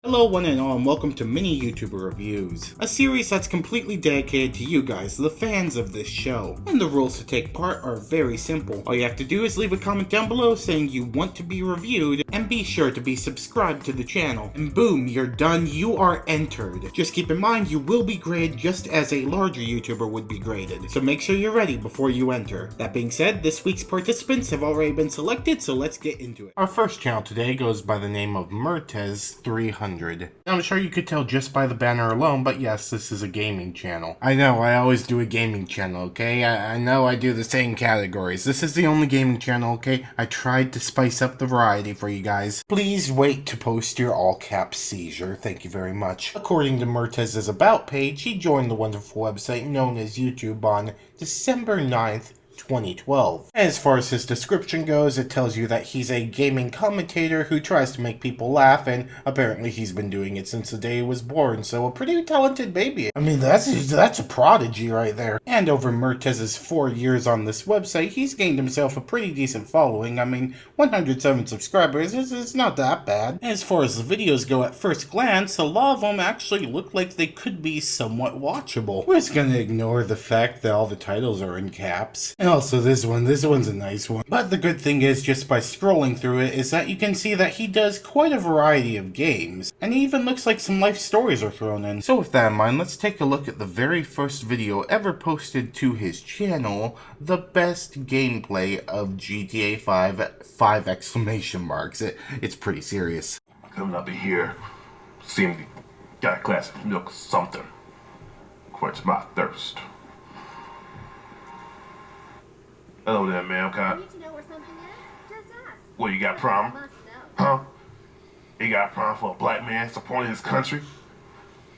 Hello one and all, and welcome to Mini YouTuber Reviews, a series that's completely dedicated to you guys, the fans of this show. And the rules to take part are very simple. All you have to do is leave a comment down below saying you want to be reviewed, and be sure to be subscribed to the channel. And boom, you're done, you are entered. Just keep in mind you will be graded just as a larger YouTuber would be graded, so make sure you're ready before you enter. That being said, this week's participants have already been selected, so let's get into it. Our first channel today goes by the name of Mrtez 300. I'm sure you could tell just by the banner alone, but yes, this is a gaming channel. I know, I always do a gaming channel, okay? I know I do the same categories. This is the only gaming channel, okay? I tried to spice up the variety for you guys. Please wait to post your all-caps seizure. Thank you very much. According to Mrtez's About page, he joined the wonderful website known as YouTube on December 9th, 2012. As far as his description goes, it tells you that he's a gaming commentator who tries to make people laugh, and apparently he's been doing it since the day he was born, so a pretty talented baby. I mean, that's a prodigy right there. And over Mrtez's 4 years on this website, he's gained himself a pretty decent following. I mean, 107 subscribers is not that bad. As far as the videos go, at first glance, a lot of them actually look like they could be somewhat watchable. We're just gonna ignore the fact that all the titles are in caps. And also this one's a nice one. But the good thing is, just by scrolling through it, is that you can see that he does quite a variety of games. And he even looks like some life stories are thrown in. So with that in mind, let's take a look at the very first video ever posted to his channel, the best gameplay of GTA 5, 5 exclamation marks. It's pretty serious. Coming up in here, seemed got a glass of milk or something. Quench my thirst. Hello there, ma'am. I need to know where something is. Just ask. What, you got a problem? Huh? You got a problem for a black man supporting his country?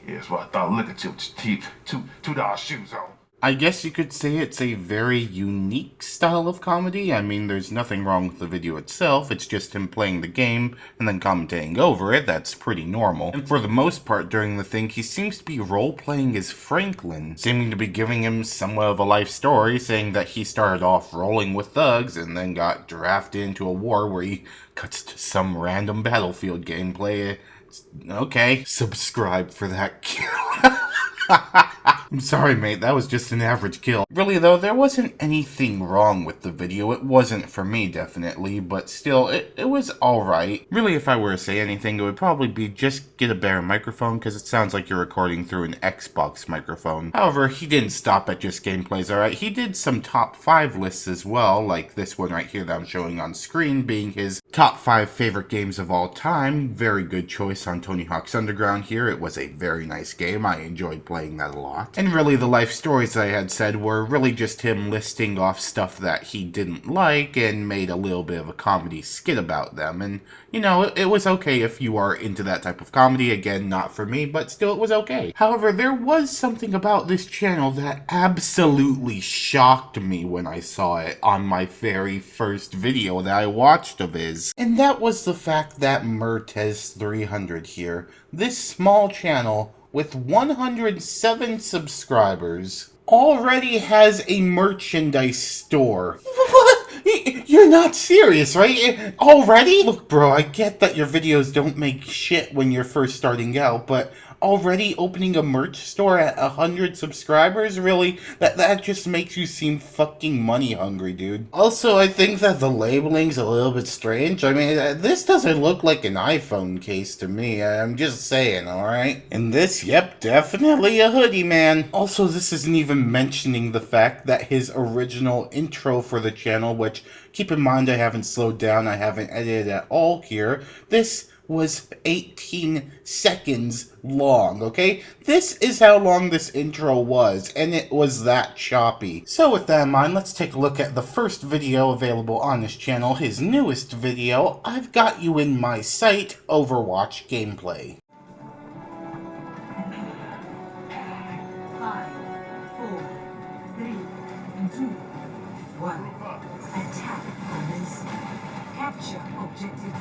Yeah, that's what I thought. Look at you with your teeth. $2 shoes on. I guess you could say it's a very unique style of comedy. I mean, there's nothing wrong with the video itself, it's just him playing the game and then commentating over it. That's pretty normal. And for the most part during the thing, he seems to be role-playing as Franklin, seeming to be giving him somewhat of a life story, saying that he started off rolling with thugs and then got drafted into a war where he cuts to some random battlefield gameplay. Okay, subscribe for that kill. I'm sorry, mate, that was just an average kill. Really, though, there wasn't anything wrong with the video. It wasn't for me, definitely, but still, it was alright. Really, if I were to say anything, it would probably be just get a better microphone, because it sounds like you're recording through an Xbox microphone. However, he didn't stop at just gameplays, alright? He did some top 5 lists as well, like this one right here that I'm showing on screen, being his top 5 favorite games of all time. Very good choice on Tony Hawk's Underground here. It was a very nice game. I enjoyed playing that a lot. And really, the life stories I had said were really just him listing off stuff that he didn't like and made a little bit of a comedy skit about them. And, you know, it was okay if you are into that type of comedy. Again, not for me, but still it was okay. However, there was something about this channel that absolutely shocked me when I saw it on my very first video that I watched of his. And that was the fact that Mrtez 300 here, this small channel with 107 subscribers, already has a merchandise store. What? You're not serious, right? Already? Look, bro, I get that your videos don't make shit when you're first starting out, but already opening a merch store at 100 subscribers? Really? That just makes you seem fucking money hungry, dude. Also, I think that the labeling's a little bit strange. I mean, this doesn't look like an iPhone case to me. I'm just saying, alright? And this, yep, definitely a hoodie, man. Also, this isn't even mentioning the fact that his original intro for the channel, which, keep in mind I haven't slowed down, I haven't edited at all here, this was 18 seconds long, okay? This is how long this intro was, and it was that choppy. So with that in mind, let's take a look at the first video available on this channel, his newest video, I've Got You in My Sight, Overwatch Gameplay. 5, 4, 3, 2, 1. Attack others. Capture objective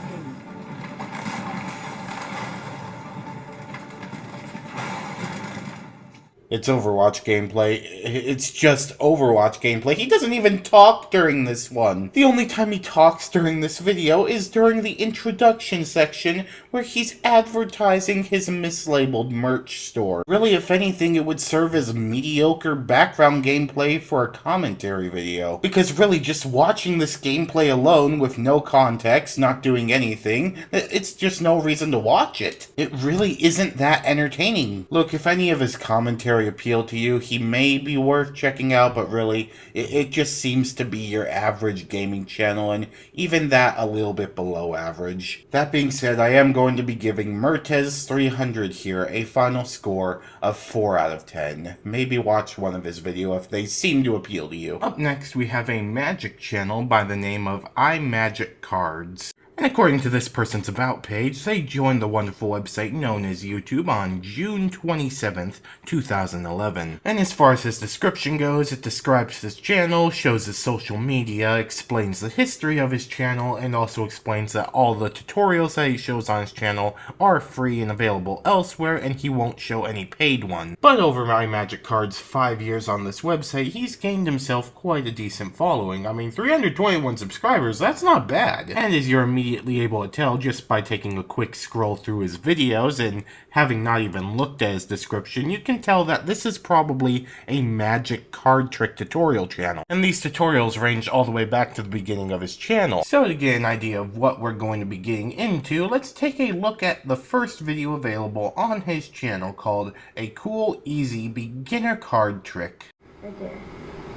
A. It's Overwatch gameplay. It's just Overwatch gameplay. He doesn't even talk during this one. The only time he talks during this video is during the introduction section where he's advertising his mislabeled merch store. Really, if anything, it would serve as mediocre background gameplay for a commentary video. Because really, just watching this gameplay alone with no context, not doing anything, it's just no reason to watch it. It really isn't that entertaining. Look, if any of his commentary appeal to you, he may be worth checking out, but really, it just seems to be your average gaming channel, and even that a little bit below average. That being said, I am going to be giving Mrtez 300 here a final score of 4 out of 10. Maybe watch one of his videos if they seem to appeal to you. Up next, we have a magic channel by the name of IMagicKardz. And according to this person's About page, they joined the wonderful website known as YouTube on June 27th, 2011. And as far as his description goes, it describes his channel, shows his social media, explains the history of his channel, and also explains that all the tutorials that he shows on his channel are free and available elsewhere, and he won't show any paid ones. But over IMagicKardz' 5 years on this website, he's gained himself quite a decent following. I mean, 321 subscribers, that's not bad. And as you're immediately able to tell just by taking a quick scroll through his videos and having not even looked at his description, you can tell that this is probably a magic card trick tutorial channel. And these tutorials range all the way back to the beginning of his channel. So to get an idea of what we're going to be getting into, let's take a look at the first video available on his channel called A Cool, Easy Beginner Card Trick. Right there.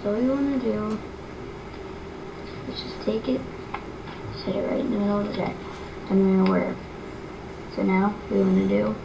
So what you want to do is just take it, set it right in the middle of the deck, and we're going to wear it. So now, what we want to do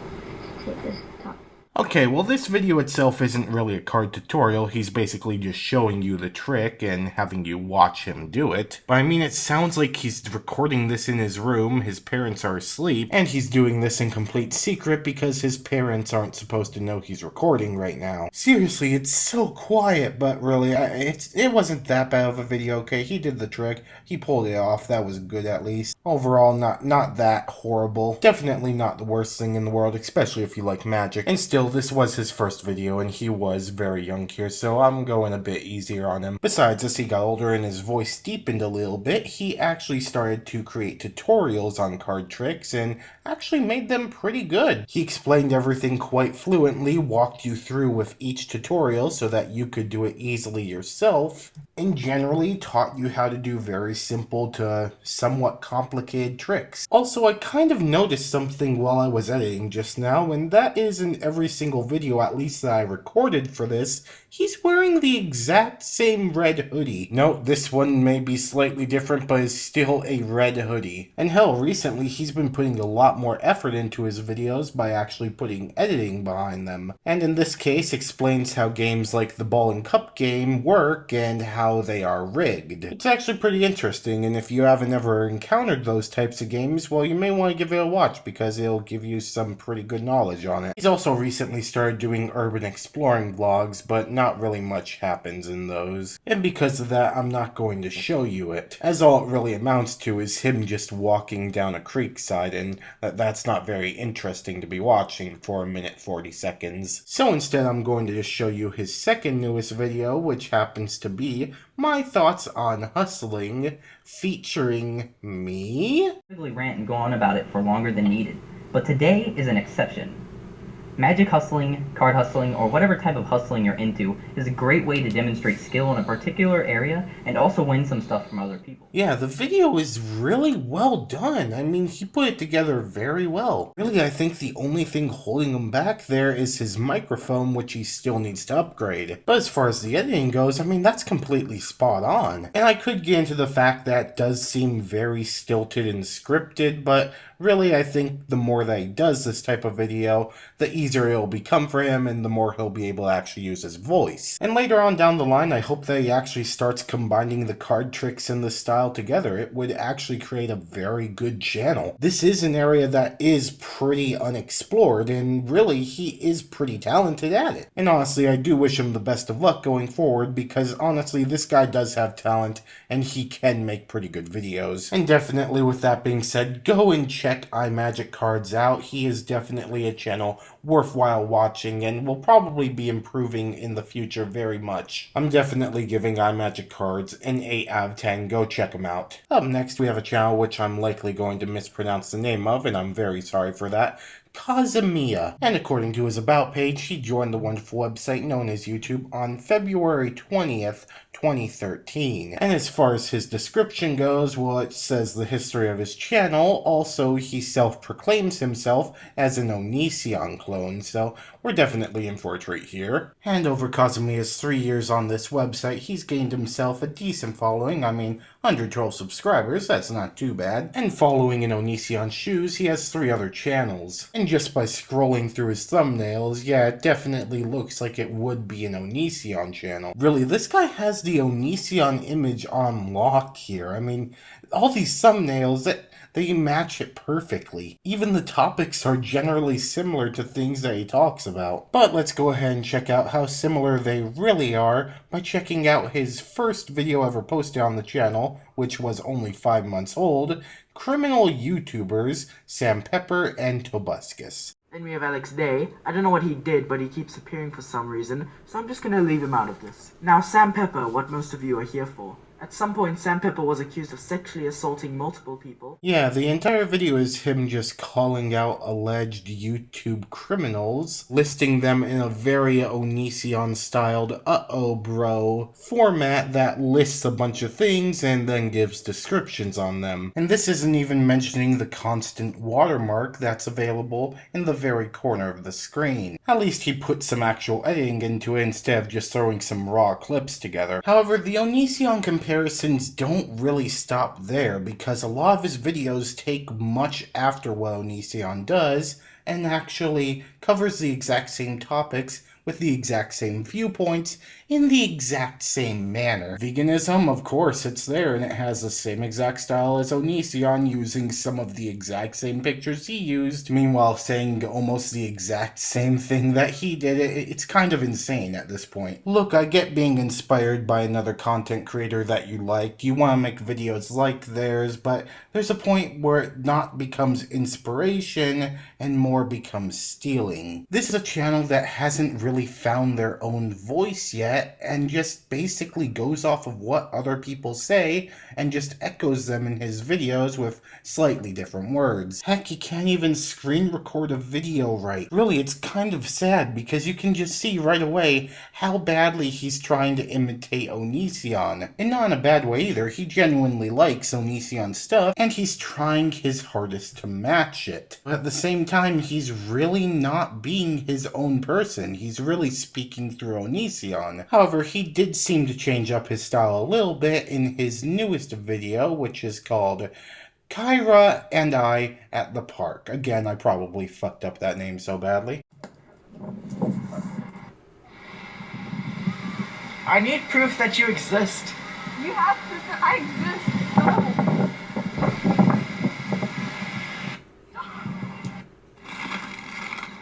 is take this top. Okay, well this video itself isn't really a card tutorial, he's basically just showing you the trick and having you watch him do it. But I mean, it sounds like he's recording this in his room, his parents are asleep, and he's doing this in complete secret because his parents aren't supposed to know he's recording right now. Seriously, it's so quiet, but really, it wasn't that bad of a video, okay? He did the trick, he pulled it off, that was good at least. Overall, not that horrible. Definitely not the worst thing in the world, especially if you like magic. And still, this was his first video, and he was very young here, so I'm going a bit easier on him. Besides, as he got older and his voice deepened a little bit, he actually started to create tutorials on card tricks, and actually made them pretty good. He explained everything quite fluently, walked you through with each tutorial so that you could do it easily yourself, and generally taught you how to do very simple to somewhat complicated tricks. Also, I kind of noticed something while I was editing just now, and that is in every single video, at least that I recorded for this, he's wearing the exact same red hoodie. Note, this one may be slightly different, but is still a red hoodie. And hell, recently he's been putting a lot more effort into his videos by actually putting editing behind them. And in this case, explains how games like the Ball and Cup game work and how they are rigged. It's actually pretty interesting, and if you haven't ever encountered those types of games, well, you may want to give it a watch because it'll give you some pretty good knowledge on it. He's also recently started doing urban exploring vlogs, but not really much happens in those. And because of that, I'm not going to show you it, as all it really amounts to is him just walking down a creek side, and that's not very interesting to be watching for 1:40 seconds. So instead, I'm going to just show you his second newest video, which happens to be my thoughts on hustling, featuring me. Typically rant and go on about it for longer than needed, but today is an exception. Magic hustling, card hustling, or whatever type of hustling you're into is a great way to demonstrate skill in a particular area and also win some stuff from other people. Yeah, the video is really well done. I mean, he put it together very well. Really, I think the only thing holding him back there is his microphone, which he still needs to upgrade. But as far as the editing goes, I mean, that's completely spot on. And I could get into the fact that it does seem very stilted and scripted, but really, I think the more that he does this type of video, the easier it'll become for him and the more he'll be able to actually use his voice. And later on down the line, I hope that he actually starts combining the card tricks and the style together. It would actually create a very good channel. This is an area that is pretty unexplored, and really, he is pretty talented at it. And honestly, I do wish him the best of luck going forward, because honestly, this guy does have talent, and he can make pretty good videos. And definitely, with that being said, go and check check IMagicKardz out. He is definitely a channel worthwhile watching and will probably be improving in the future very much. I'm definitely giving IMagicKardz an 8 out of 10. Go check him out. Up next, we have a channel which I'm likely going to mispronounce the name of, and I'm very sorry for that. Cosimia. And according to his about page, he joined the wonderful website known as YouTube on February 20th, 2013. And as far as his description goes, well, it says the history of his channel. Also, he self-proclaims himself as an Onision clone, so we're definitely in for a treat here. And over Cosimia's 3 years on this website, he's gained himself a decent following. I mean, 112 subscribers, that's not too bad. And following in Onision's shoes, he has 3 other channels. And just by scrolling through his thumbnails, yeah, it definitely looks like it would be an Onision channel. Really, this guy has the Onision image on lock here. I mean, all these thumbnails, they match it perfectly. Even the topics are generally similar to things that he talks about. But let's go ahead and check out how similar they really are by checking out his first video ever posted on the channel, which was only 5 months old, Criminal YouTubers Sam Pepper and Tobuscus. Then we have Alex Day. I don't know what he did, but he keeps appearing for some reason, so I'm just gonna leave him out of this. Now, Sam Pepper, what most of you are here for. At some point, Sam Pepper was accused of sexually assaulting multiple people. Yeah, the entire video is him just calling out alleged YouTube criminals, listing them in a very Onision-styled uh-oh bro format that lists a bunch of things and then gives descriptions on them. And this isn't even mentioning the constant watermark that's available in the very corner of the screen. At least he put some actual editing into it instead of just throwing some raw clips together. However, the Onision comparisons don't really stop there, because a lot of his videos take much after what Onision does and actually covers the exact same topics with the exact same viewpoints in the exact same manner. Veganism, of course, it's there, and it has the same exact style as Onision, using some of the exact same pictures he used, meanwhile saying almost the exact same thing that he did. It's kind of insane at this point. Look, I get being inspired by another content creator that you like. You want to make videos like theirs, but there's a point where it not becomes inspiration and more becomes stealing. This is a channel that hasn't really found their own voice yet, and just basically goes off of what other people say and just echoes them in his videos with slightly different words. Heck, he can't even screen record a video right. Really, it's kind of sad, because you can just see right away how badly he's trying to imitate Onision. And not in a bad way either. He genuinely likes Onision stuff, and he's trying his hardest to match it. But at the same time, he's really not being his own person. He's really speaking through Onision. However, he did seem to change up his style a little bit in his newest video, which is called Kyra and I at the Park. Again, I probably fucked up that name so badly. I need proof that you exist. You have proof that I exist. No.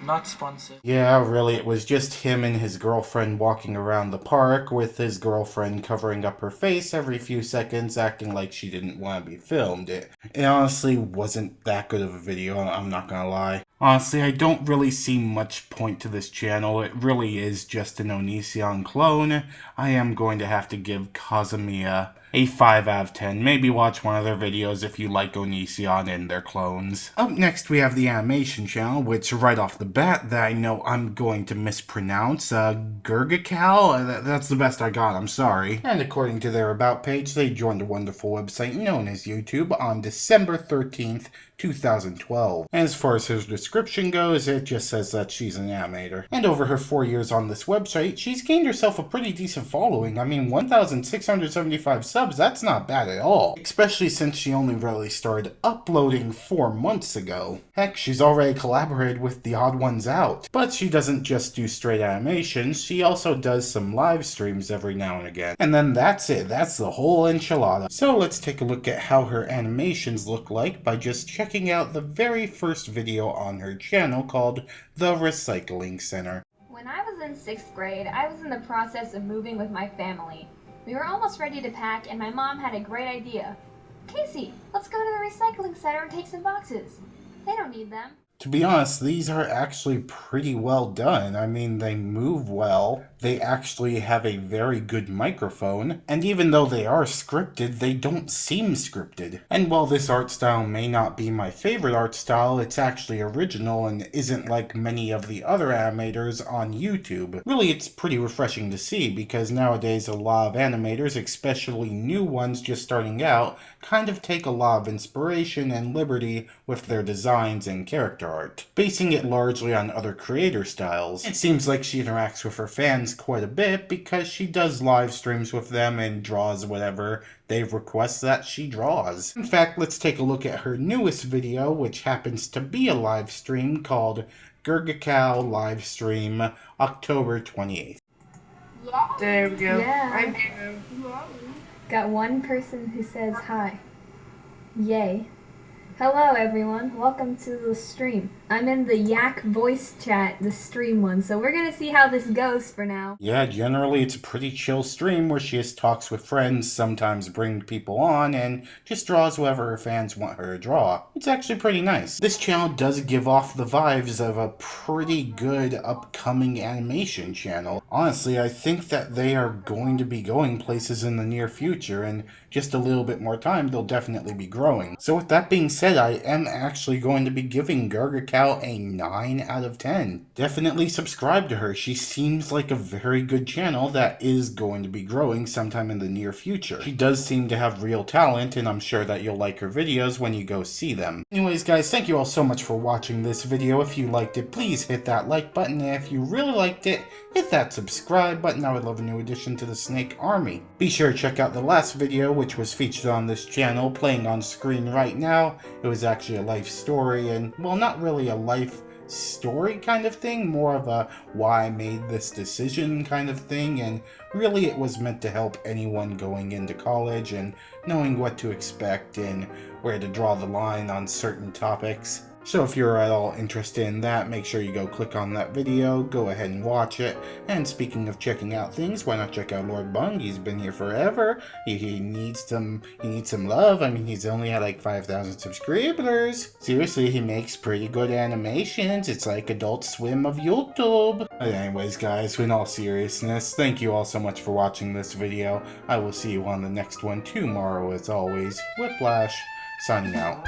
Not sponsored. Yeah, really, it was just him and his girlfriend walking around the park, with his girlfriend covering up her face every few seconds, acting like she didn't want to be filmed. It honestly wasn't that good of a video, I'm not gonna lie. Honestly, I don't really see much point to this channel. It really is just an Onision clone. I am going to have to give Cosimia a 5 out of 10. Maybe watch one of their videos if you like Onision and their clones. Up next, we have the animation channel, which right off the bat that I know I'm going to mispronounce. Grgikau? That's the best I got, I'm sorry. And according to their about page, they joined a wonderful website known as YouTube on December 13th, 2012. And as far as her description goes, it just says that she's an animator. And over her 4 years on this website, she's gained herself a pretty decent following. I mean, 1,675 subs, that's not bad at all. Especially since she only really started uploading 4 months ago. Heck, she's already collaborated with The Odd Ones Out. But she doesn't just do straight animations, she also does some live streams every now and again. And then that's it, that's the whole enchilada. So let's take a look at how her animations look like by just checking out the very first video on her channel called The Recycling Center. When I was in 6th grade, I was in the process of moving with my family. We were almost ready to pack, and my mom had a great idea. Casey, let's go to the recycling center and take some boxes. They don't need them. To be honest, these are actually pretty well done. I mean, they move well, they actually have a very good microphone, and even though they are scripted, they don't seem scripted. And while this art style may not be my favorite art style, it's actually original and isn't like many of the other animators on YouTube. Really, it's pretty refreshing to see, because nowadays a lot of animators, especially new ones just starting out, kind of take a lot of inspiration and liberty with their designs and character art, basing it largely on other creator styles. It seems like she interacts with her fans quite a bit because she does live streams with them and draws whatever they request that she draws. In fact, let's take a look at her newest video, which happens to be a live stream called Grgikau live stream October 28th. There we go. Yeah. I'm here. Got one person who says hi. Yay. Hello everyone, welcome to the stream. I'm in the Yak voice chat, the stream one, so we're gonna see how this goes for now. Yeah, generally it's a pretty chill stream where she just talks with friends, sometimes bring people on, and just draws whoever her fans want her to draw. It's actually pretty nice. This channel does give off the vibes of a pretty good upcoming animation channel. Honestly, I think that they are going to be going places in the near future, and just a little bit more time, they'll definitely be growing. So with that being said, I am actually going to be giving Grgikau a 9 out of 10. Definitely subscribe to her. She seems like a very good channel that is going to be growing sometime in the near future. She does seem to have real talent, and I'm sure that you'll like her videos when you go see them. Anyways guys, thank you all so much for watching this video. If you liked it, please hit that like button, and if you really liked it, hit that subscribe button. I would love a new addition to the Snake Army. Be sure to check out the last video, which was featured on this channel, playing on screen right now. It was actually a life story, and well, not really a life story kind of thing, more of a why I made this decision kind of thing, and really it was meant to help anyone going into college and knowing what to expect and where to draw the line on certain topics. So if you're at all interested in that, make sure you go click on that video, go ahead and watch it. And speaking of checking out things, why not check out Lord Bung? He's been here forever. He needs some love. I mean, he's only had like 5,000 subscribers. Seriously, he makes pretty good animations. It's like Adult Swim of YouTube. But anyways guys, in all seriousness, thank you all so much for watching this video. I will see you on the next one tomorrow as always. Whiplash, signing out.